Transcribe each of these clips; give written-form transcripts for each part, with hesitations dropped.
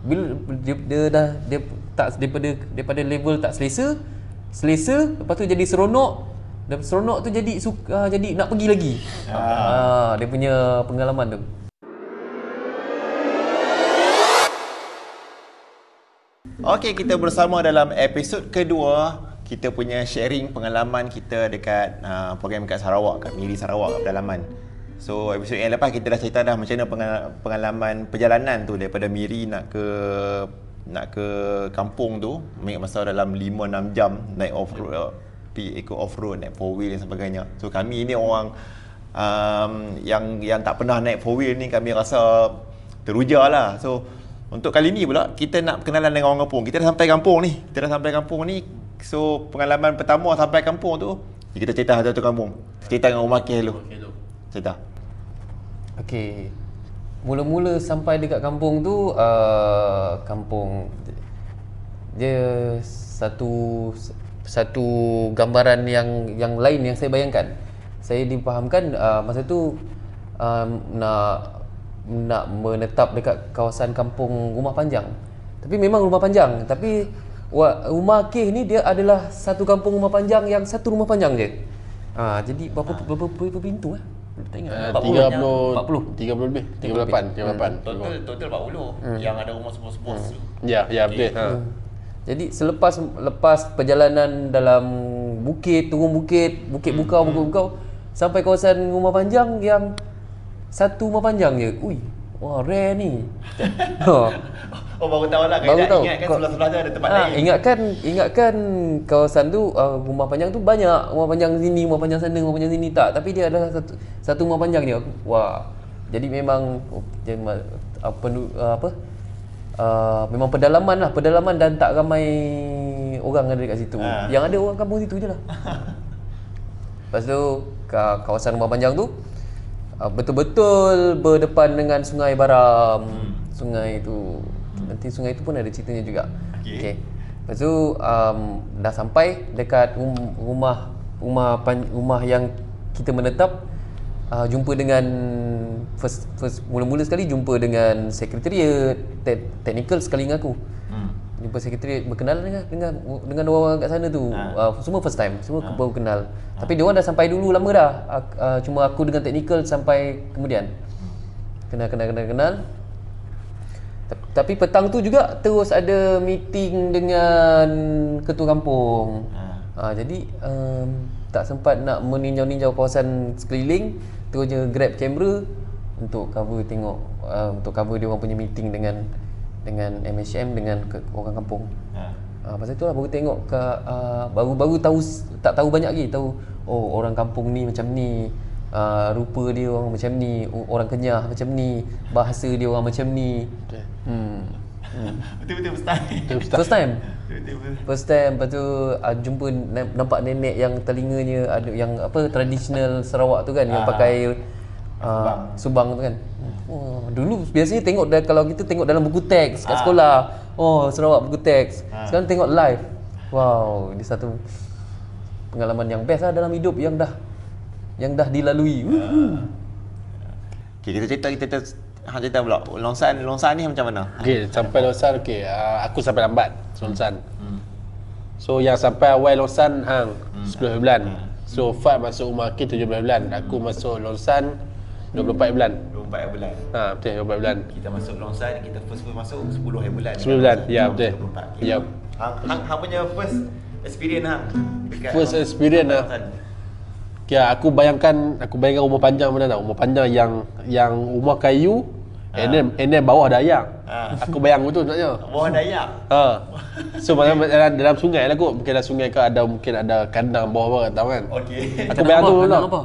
Bila dia tak daripada level tak selesa, lepas tu jadi seronok, dan seronok tu jadi jadi nak pergi lagi. Dia punya pengalaman tu. Okey, kita bersama dalam episod kedua. Kita punya sharing pengalaman kita dekat program kat Sarawak, kat Miri Sarawak, kat pedalaman. So episod yang lepas kita dah cerita dah macam mana pengalaman perjalanan tu daripada Miri nak ke kampung tu. Ambil masa dalam 5-6 jam naik off-road, ikut off-road, naik 4-wheel dan sebagainya. So kami ni orang yang tak pernah naik 4-wheel ni, kami rasa teruja lah. So untuk kali ni pula kita nak kenalan dengan orang kampung. Kita dah sampai kampung ni. So pengalaman pertama sampai kampung tu, kita cerita satu kampung. Cerita dengan Umar Keh dulu. Cerita. Okey. Mula-mula sampai dekat kampung tu, kampung dia satu gambaran yang lain yang saya bayangkan. Saya difahamkan masa tu nak menetap dekat kawasan kampung Rumah Panjang. Tapi memang Rumah Panjang, tapi Rumah Keh ni dia adalah satu kampung Rumah Panjang yang satu rumah panjang je. Jadi berapa pintu tak ingat. 30 lebih, 38. Total 40 yang ada rumah sebuah-sebuah. Ya, betul. Jadi lepas perjalanan dalam bukit, turun bukit bukau sampai kawasan Rumah Panjang yang satu rumah panjang je. Ui, wah rare ni. Oh, baru tahu lah. Ingatkan sebelah-sebelah tu ada tempat lain. Ingatkan kawasan tu, rumah panjang tu banyak. Rumah panjang sini, rumah panjang sana, rumah panjang sini. Tak, tapi dia adalah satu rumah panjang je. Wah. Jadi memang memang pedalaman dan tak ramai orang ada dekat situ. Yang ada orang kampung situ je lah. Lepas tu kawasan Rumah Panjang tu betul-betul berdepan dengan Sungai Baram. Sungai tu, nanti sungai tu pun ada ceritanya juga. Okey. Lepas tu dah sampai dekat rumah yang kita menetap. Jumpa dengan first mula-mula sekali jumpa dengan sekretariat teknikal sekali dengan aku. Jumpa sekretariat, berkenal dengan orang kat sana tu. Semua first time, semua baru kenal. Tapi dia orang dah sampai dulu lama dah. Cuma aku dengan teknikal sampai kemudian. Kenal. Tapi petang tu juga terus ada meeting dengan ketua kampung. Jadi tak sempat nak meninjau-ninjau kawasan sekeliling, terus je grab kamera untuk cover dia orang punya meeting dengan MHM, dengan orang kampung. Pasal itulah baru tengok baru tahu, tak tahu banyak lagi, tahu orang kampung ni macam ni, rupa dia orang macam ni, orang Kenyah macam ni, bahasa dia orang macam ni. Betul-betul First time. Lepas tu jumpa, nampak nenek yang telinganya ada yang tradisional Sarawak tu kan, yang pakai subang tu kan. Dulu biasanya tengok kalau kita tengok dalam buku teks kat sekolah, Sarawak buku teks. Sekarang tengok live. Wow, ini satu pengalaman yang best lah dalam hidup yang dah dilalui. Okay, kita cerita pula. Longsan ni macam mana? Okey, sampai Longsan aku sampai lambat Longsan. So yang sampai awal Longsan 10 bulan. So Fat masuk Rumah Keh 17 bulan. Aku masuk Longsan 24 bulan. 24 bulan. Betul, 24 bulan. Kita masuk Longsan, kita first masuk 10 bulan. 10 bulan. Ya, betul. Ya. Hang punya first experience dekat First experience Okay, aku bayangkan rumah panjang mana tau. Rumah panjang yang rumah kayu, and then bawah ada air. Aku bayang betul sebenarnya. Bawah ada air. So dalam sungai lah kot. Mungkin dalam sungai ke mungkin ada kandang bawah tahu kan. Okey. Aku bayang tu kandang lah. apa?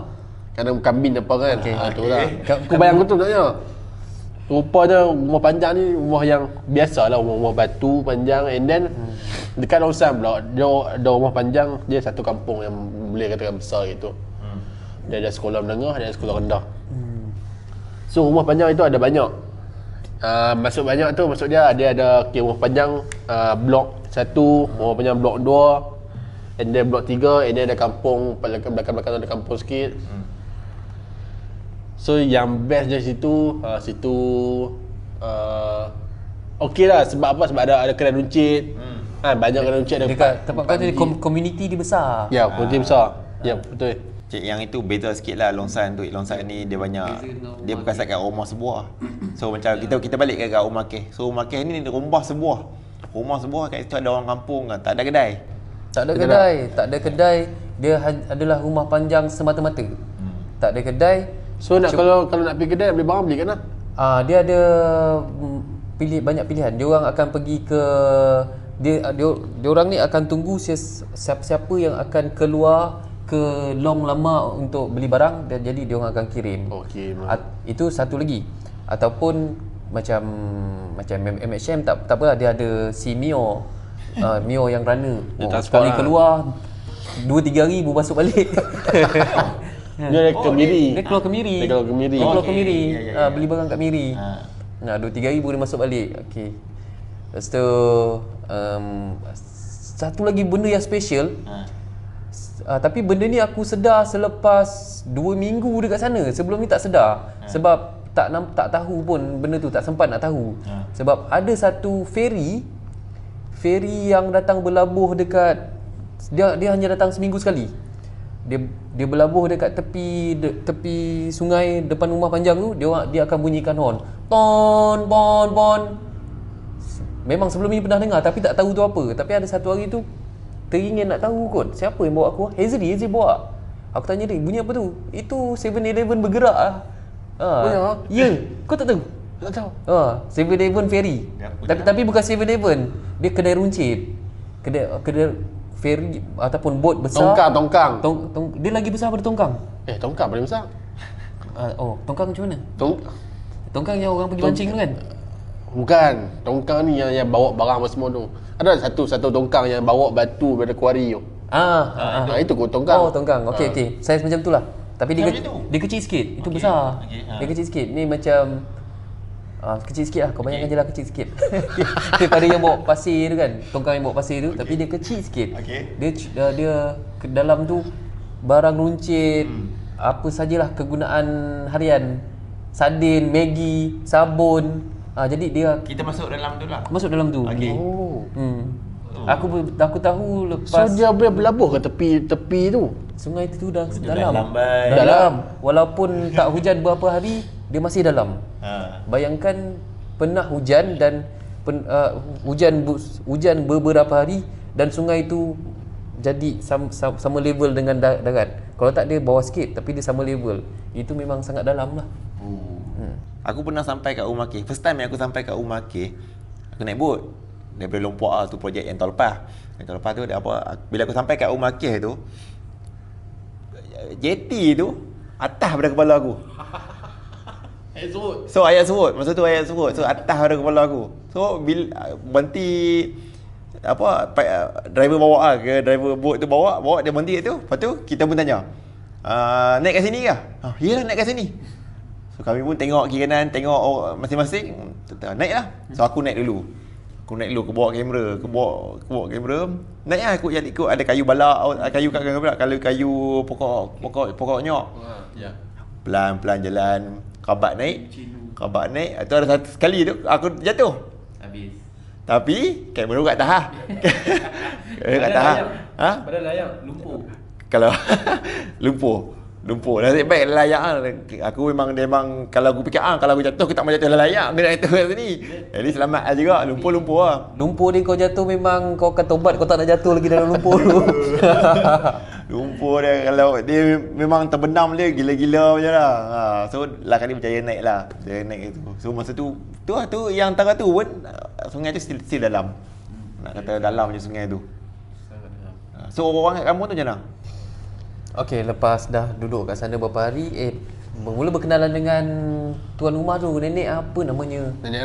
Kandang kambing apa kan. Tu lah. Aku bayang betul sebenarnya. Rupanya rumah panjang ni rumah yang biasa lah, rumah batu panjang, and then dekat Longsan pula dia ada rumah panjang, dia satu kampung yang boleh katakan besar gitu. Dia ada sekolah menengah, dia ada sekolah rendah. So rumah panjang itu ada banyak. Maksud banyak tu maksud dia ada rumah panjang blok 1, rumah panjang blok 2, and then blok 3, and then ada kampung belakang-belakang ada kampung sikit. So yang best dari situ okey lah. Sebab apa? Sebab ada kedai runcit. Banyak kedai runcit. Dekat tempat kau tu community dia besar. Ya, komuniti besar. Ya, betul. Cik, yang itu beza sikit lah Longsan tu. Longsan ni dia banyak, dia bukan setakat rumah sebuah. So macam kita balik kat rumah Keh. So rumah Keh ni rumah sebuah. Rumah sebuah kat situ ada orang kampung kan. Tak ada kedai. Tak ada kedai. Dia adalah rumah panjang semata-mata. Tak ada kedai. So kalau nak pergi kedai, beli barang, beli kat mana? Dia ada banyak pilihan. Dia orang akan pergi ke dia orang ni akan tunggu siapa yang akan keluar ke Long Lama untuk beli barang, dan jadi dia orang akan kirim. Okey. Itu satu lagi. Ataupun macam MHM tak apalah, dia ada si Mio. Mio yang runner. Sekali keluar 2-3 hari baru masuk balik. Dia Kemiri. Dia keluar Kemiri. Beli barang kat Miri. 2-3 hari baru dia masuk balik. Okey. Lepas tu satu lagi benda yang special. Tapi benda ni aku sedar selepas 2 minggu dekat sana. Sebelum ni tak sedar. Sebab tak tahu pun benda tu, tak sempat nak tahu. Sebab ada satu ferry yang datang berlabuh dekat dia hanya datang seminggu sekali. Dia berlabuh dekat tepi sungai depan rumah panjang tu. Dia akan bunyikan horn. Ton bon bon. Memang sebelum ni pernah dengar tapi tak tahu tu apa. Tapi ada satu hari tu teringin nak tahu kot siapa yang bawa aku. Hazri bawa. Aku tanya dia, bunyi apa tu? Itu 7-Eleven bergerak lah. Ya, kau tak tahu? Tak tahu. 7-Eleven ferry. Tapi bukan 7-Eleven. Dia kedai runcit. Kedai ferry ataupun bot besar. Tongkang. Dia lagi besar daripada tongkang. Tongkang paling besar. Tongkang macam mana? Tongkang yang orang pergi mancing tu kan? Bukan. Tongkang ni yang bawa barang apa semua tu. Ada satu tongkang yang bawa batu daripada kuari tu. Itu kot tongkang. Tongkang. Okey. Saiz macam tu lah. Tapi dia kecil sikit. Itu besar. Dia kecil sikit. Ni macam kecil sikit lah. Kau bayangkan je lah kecil sikit. Daripada yang bawa pasir tu kan. Tongkang yang bawa pasir tu. Tapi dia kecil sikit. Dia ke dalam tu barang runcit. Apa sajalah kegunaan harian. Sardin, Maggi, sabun. Jadi kita masuk dalam tu lah. Masuk dalam tu. Okey. Aku tahu lepas. So dia boleh berlabuh ke tepi tu? Sungai tu dah dalam. Walaupun tak hujan berapa hari, dia masih dalam. Bayangkan pernah hujan dan hujan beberapa hari dan sungai tu jadi sama level dengan darat. Kalau tak dia bawah sikit tapi dia sama level. Itu memang sangat dalam lah. Aku pernah sampai kat rumah Keh. First time yang aku sampai kat rumah Keh, aku naik bot daripada Lompoak tu, projek yang Tol Lepas. Yang Tol Lepas tu ada apa? Bila aku sampai kat rumah Keh tu, jeti tu atas pada kepala aku. Ayat surut. Masa tu ayat surut. So atas pada kepala aku. So bila berhenti driver bawa ke driver bot tu bawa dia berhenti tu. Lepas tu kita pun tanya, naik kat sini ke? Yalah naik kat sini. So kami pun tengok kiri kanan, tengok masing-masing, naik lah. So aku naik dulu. Aku bawa kamera, aku bawa kamera. Naik lah ikut ada kayu balak, kayu kat pula, kalau kayu pokok nyok. Pelan-pelan jalan, kabat naik. Tu ada satu sekali tu aku jatuh. Habis. Tapi kamera kat tahan. Kamera kat tahan. Badan layak lumpur. Kalau lumpur. Nasib baik layak lah. Aku memang kalau aku fikir kalau aku jatuh aku tak mau jatuh layak. Aku nak jatuh kat sini. Jadi selamat lah juga. Lumpur lah. Lumpur ni kau jatuh memang kau akan tobat, kau tak nak jatuh lagi dalam lumpur tu. Lumpur dia kalau dia memang terbenam dia gila-gila macam lah. So lah kali berjaya naik lah. Dia naik itu. So masa tu yang antara tu pun sungai tu still dalam. Nak kata dalam je sungai tu. So orang kat kampung tu macam mana? Okey, lepas dah duduk kat sana beberapa hari, mula berkenalan dengan tuan rumah tu, nenek apa namanya? Nenek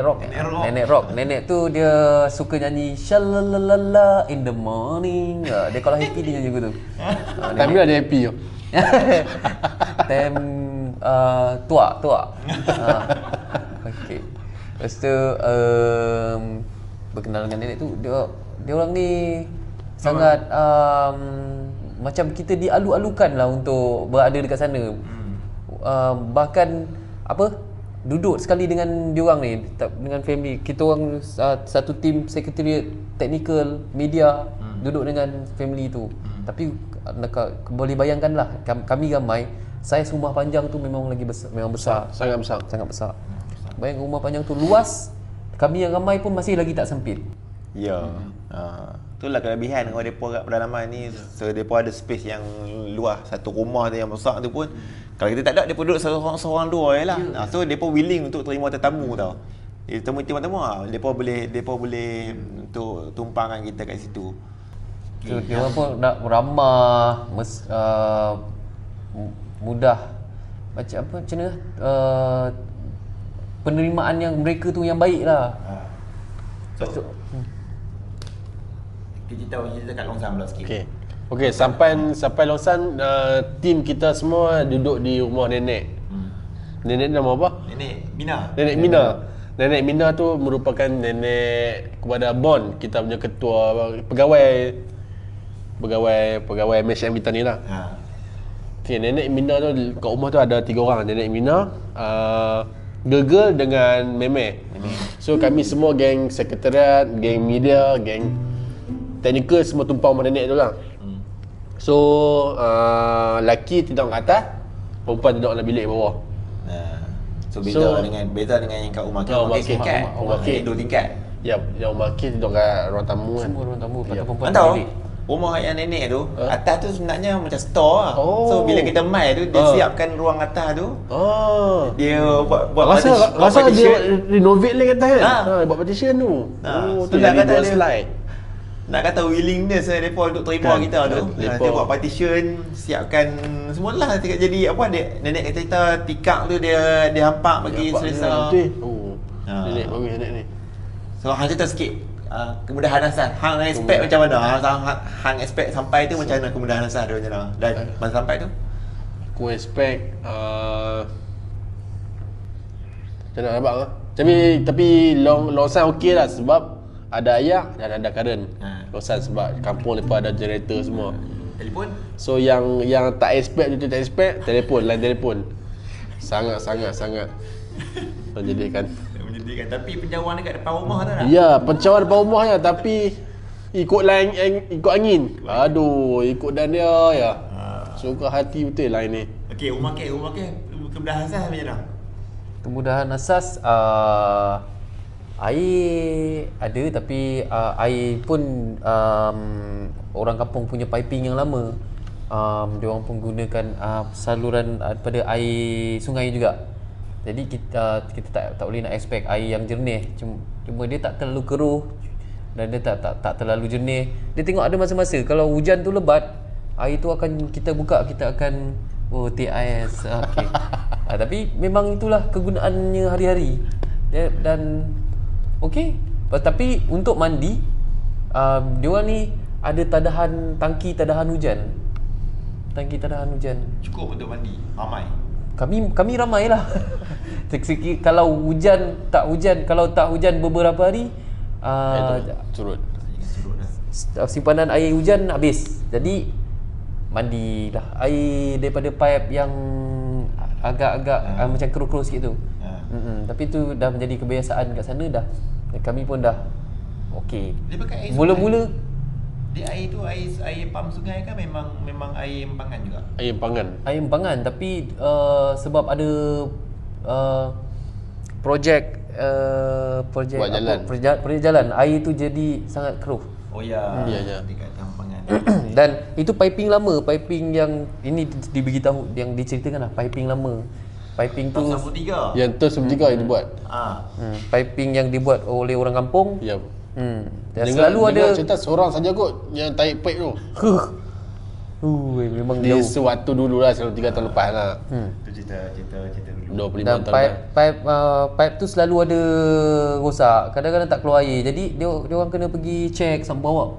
Rock. Nenek tu dia suka nyanyi shalalala in the morning. Dia kalau happy dia nyanyi gitu. Time dia ada happy tu. Time tua. Okey. Lepas tu berkenalan dengan nenek tu, dia orang ni sangat macam kita dialu-alukan lah untuk berada dekat sana. Bahkan duduk sekali dengan diorang ni, dengan family. Kita orang satu tim sekretariat, technical, media, duduk dengan family tu. Tapi boleh bayangkanlah, kami ramai, saiz rumah panjang tu memang lagi besar, memang besar. Sangat besar. Sangat besar. Bayang rumah panjang tu luas, kami yang ramai pun masih lagi tak sempit. Ya. Itulah kelebihan kalau depa kat pedalaman ni. So depa ada space yang luas. Satu rumah tu yang besar tu pun kalau kita tak ada, depa duduk seorang dua jelah. So depa willing untuk terima tetamu tau. Tetamu depa boleh untuk tumpangkan kita kat situ. So, dia orang pun nak ramah, mudah, macam mana penerimaan yang mereka tu yang baik lah. So, kita kat Longsan pula sikit. Okey, sampai Longsan, tim kita semua duduk di rumah nenek. Nenek nama apa? Nenek Mina. Nenek Mina tu merupakan nenek kepada Bon, kita punya ketua pegawai MSM kita ni lah. Okey, nenek Mina tu kat rumah tu ada 3 orang. Nenek Mina, Gegel dengan Meme. So kami semua geng sekretariat, geng media, geng technical semua tumpang rumah nenek tu lah. So lelaki tidur kat atas, perempuan tidur dalam bilik bawah. So beza dengan yang kat rumah kita. Rumah kita 2 tingkat. Ya, yang rumah kita tidur kat ruang tamu kan. Semua ruang tamu, patut perempuan Tahu? bilik. Rumah yang nenek tu, atas tu sebenarnya macam store lah. So bila kita mai tu, dia siapkan ruang atas tu. Dia buat Rasa dia renovate lagi atas kan? Buat partition tu. Tu nak kata dia nak kata willingness mereka untuk terima kita tu. Dia buat partition, siapkan semualah. Jadi apa dia nenek kata kita tikak tu dia hampak bagi selesa. Nenek bagus nenek ni. So hang cerita sikit kemudahan asas. Hang expect macam mana? Hang expect sampai tu macam mana kemudahan asas dia macam mana? Dan masa sampai tu? Aku expect macam mana abang lah. Tapi Longsan okey lah sebab ada air dan ada current. Longsan sebab kampung lepas ada generator semua. Telefon? So yang tak expect tu tak expect, line telefon. Sangat menjadikan. Tapi pencauan dekat depan rumah tu tak? Ya, pencauan depan rumah ya, tapi ikut angin. Aduh, ikut dan dia ya. Suka hati betul line ni. Okey, rumah ke kemudahan asas macam mana? Kemudahan asas air ada, tapi air pun orang kampung punya piping yang lama. Dia orang pun gunakan saluran daripada air sungai juga. Jadi kita tak boleh nak expect air yang jernih. Cuma dia tak terlalu keruh dan dia tak terlalu jernih. Dia tengok ada masa-masa kalau hujan tu lebat, air tu akan kita buka, kita akan TIS. Okey. Tapi memang itulah kegunaannya hari-hari. Dan okey. Tapi untuk mandi, diorang ni ada tangki tadahan hujan. Cukup untuk mandi. Ramai. Kami ramailah. Kalau kalau tak hujan beberapa hari, surut. Simpanan air hujan habis. Jadi mandilah air daripada pipe yang agak-agak macam keruh-keruh sikit tu. Tapi tu dah menjadi kebiasaan kat sana dah. Kami pun dah okey. Mula-mula dia air tu air pam sungai kan memang air empangan juga. Air empangan tapi sebab ada projek jalan, air tu jadi sangat keruh. Oh ya. Dekat empangan. Dan itu piping lama, piping yang ini diberitahu, yang diceritakan lah, piping lama. Piping tu tahun 93. Yang tahun 93 yang dibuat. Piping yang dibuat oleh orang kampung. Ya. Dan selalu ada cerita seorang saja kot yang tarik pipe tu. Memang Di jauh. sewaktu dulu lah, 3 tahun lepas lah. Itu cerita dulu. 25 Dan tahun pipe tu selalu ada rosak. Kadang-kadang tak keluar air. Jadi dia orang kena pergi check sampai bawah.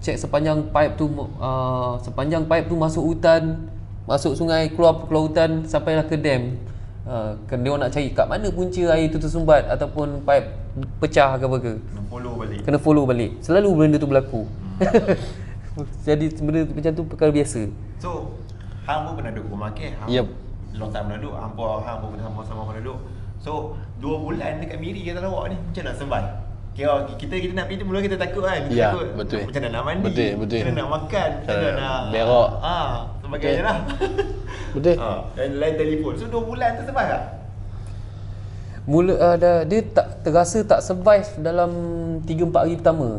Check sepanjang pipe tu masuk hutan, masuk sungai, keluar hutan sampailah ke dam. Dia orang nak cari kat mana punca air tu tersumbat ataupun pipe pecah ke apa ke. Kena follow balik. Selalu benda tu berlaku. Jadi benda macam tu perkara biasa. So, hang pun pernah duduk rumah ke? Yep. Long time pernah duduk. Hang pun sama pernah duduk. So 2 bulan dekat Miri kat Sarawak ni macam nak survive? Kira kita nak pergi tu mula kita takut kan. Kita takut betul. macam mana nak mandi. Betul. Macam mana nak makan. Macam mana nak berak. sebagainya lah. Betul. Dan lain telefon. So 2 bulan tu survive tak? Mula dia tak terasa tak survive dalam 3-4 hari pertama.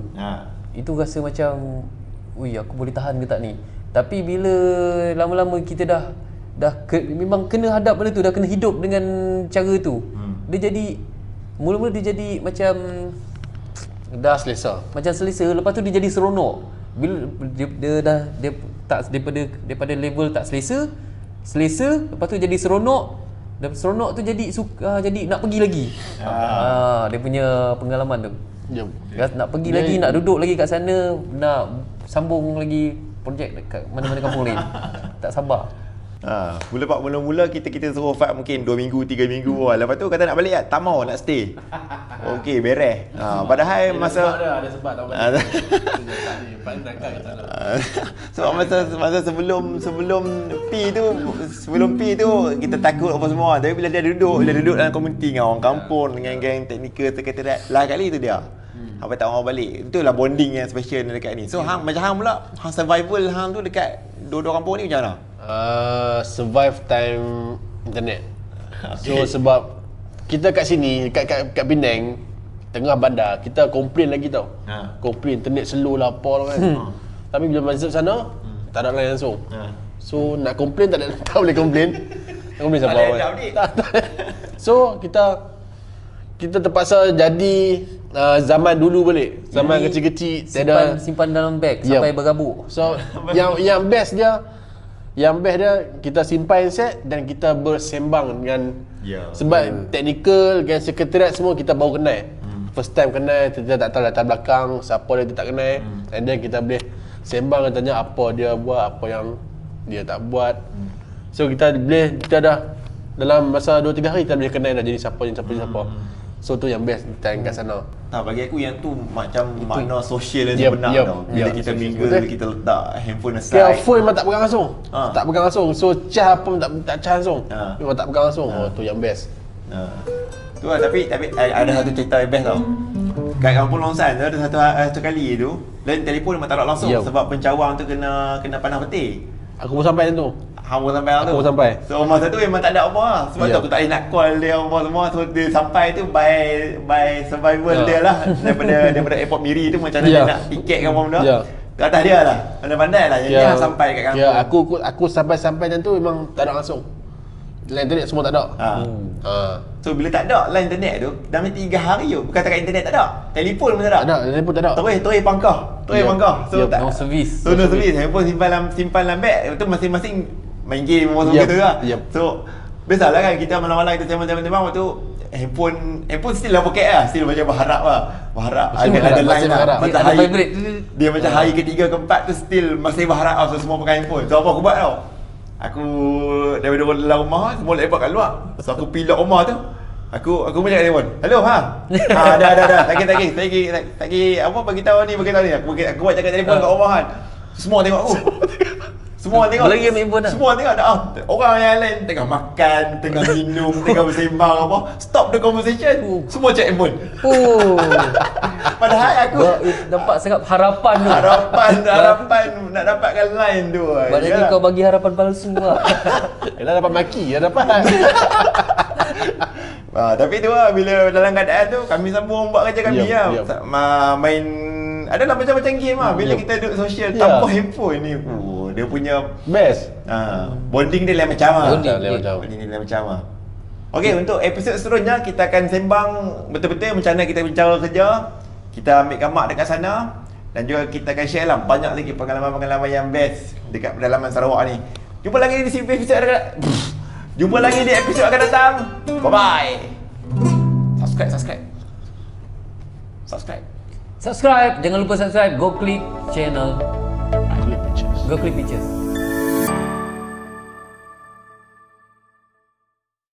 Itu rasa macam aku boleh tahan ke tak ni. Tapi bila lama-lama kita dah memang kena hadap benda tu, dah kena hidup dengan cara tu. Dia jadi mula-mula dia jadi macam dah selesa. Macam selesa, lepas tu dia jadi seronok. Bila dia tak daripada level tak selesa, lepas tu jadi seronok. Dan seronok tu jadi jadi nak pergi lagi. Dia punya pengalaman tu. Nak pergi lagi, nak duduk lagi kat sana, nak sambung lagi projek dekat mana-mana kampung lain. Tak sabar. Mula-mula kita suruh Fat mungkin 2 minggu, 3 minggu. Lepas tu kata nak balik tak mau, nak stay. Okey, beres. Padahal masa ada sebab tak balik. Sebab masa sebelum P tu kita takut apa semua. Tapi bila dia duduk dalam komuniti dengan orang kampung, dengan geng teknikal sekretariat, lah kali tu dia. Apa tak mau balik. Itulah bonding yang special dekat ni. So macam hang pula, survival hang tu dekat dua-dua kampung ni macam mana? Survive time internet. So sebab kita kat sini, kat Penang, tengah bandar, kita komplain lagi tau. Komplain internet slow lah apa kan. Tapi bila masuk sana, tak ada line langsung. So nak komplain tak boleh komplain. Tak komplain siapa. So kita terpaksa jadi zaman dulu balik. Zaman kecil-kecil simpan dalam beg sampai berabuk. So yang best dia kita simpan set dan kita bersembang dengan sebab teknikal dengan sekretariat semua kita baru kenal. First time kenal, kita tak tahu latar belakang, siapa dia tak kenal. And then kita boleh sembang dan tanya apa dia buat, apa yang dia tak buat. So kita dah dalam masa 2-3 hari kita boleh kenal dah jadi siapa. So tu yang best time kat sana. Bagi aku yang tu macam makna sosial yang sebenar tau. Bila kita mingle, kita letak handphone aside. Phone memang tak pegang langsung. Tak pegang langsung. So charge apa pun tak charge langsung. Memang tak pegang langsung. Tu yang best. Tu lah, tapi ada satu cerita yang best tau. Kat kampung Longsan tu ada satu kali tu, lain telefon memang tak ada langsung sebab pencawang tu kena panas peti. Aku pun sampai tu. Hang pun sampai tu. Aku pun sampai. So masa tu memang tak ada apa lah. Sebab tu aku tak boleh nak call dia apa semua. So dia sampai tu by survival dia lah. Daripada airport Miri tu macam mana dia nak tiket ke apa benda. Ke atas dia lah. Pandai-pandai lah. Yang sampai kat kampung. Aku sampai tu memang tak ada langsung. Line internet semua tak ada. So bila tak ada line internet tu, dalam 3 hari tu, bukan takat internet tak ada, telefon pun tak ada. Telefon tak ada. Terus pangkah. So tak no service. So no service. Handphone simpan dalam beg. Itu masing-masing main game apa semua gitu lah. So biasalah kan kita malam-malam kita sembang-sembang waktu handphone still dalam poket lah. Still macam berharap ada line lah. Dia macam hari ketiga keempat tu still masih berharap lah. So semua pakai handphone. So apa aku buat tau? Aku daripada dalam rumah semua lepak kat luar. So aku pergi luar rumah tu. Aku macam kat telefon. Hello dah. Tak apa bagi tahu ni. Aku buat cakap telefon kat rumah kan. Semua tengok aku. Semua tengok. Lagi ambil handphone dah. Semua tengok dah. Orang yang lain tengah makan, tengah minum, tengah bersembang apa. Stop the conversation. Semua check handphone. Padahal aku nampak sangat harapan tu. Harapan nak dapatkan line tu. Maknanya kau bagi harapan palsu lah. Yalah dapat maki, dapat. Tapi tu lah, bila dalam keadaan tu kami sambung buat kerja kami lah. Main adalah macam-macam game lah. Bila kita duduk sosial tanpa handphone ni, dia punya best. Bonding dia lain macam lah. Bonding dia lain macam lah. Okey, untuk episod seterusnya kita akan sembang betul-betul macam mana kita bicara kerja. Kita ambil gambar dekat sana dan juga kita akan share lah banyak lagi pengalaman-pengalaman yang best dekat pedalaman Sarawak ni. Jumpa lagi di episod akan datang. Bye-bye. Subscribe. Jangan lupa subscribe. Go click channel. Go click pictures.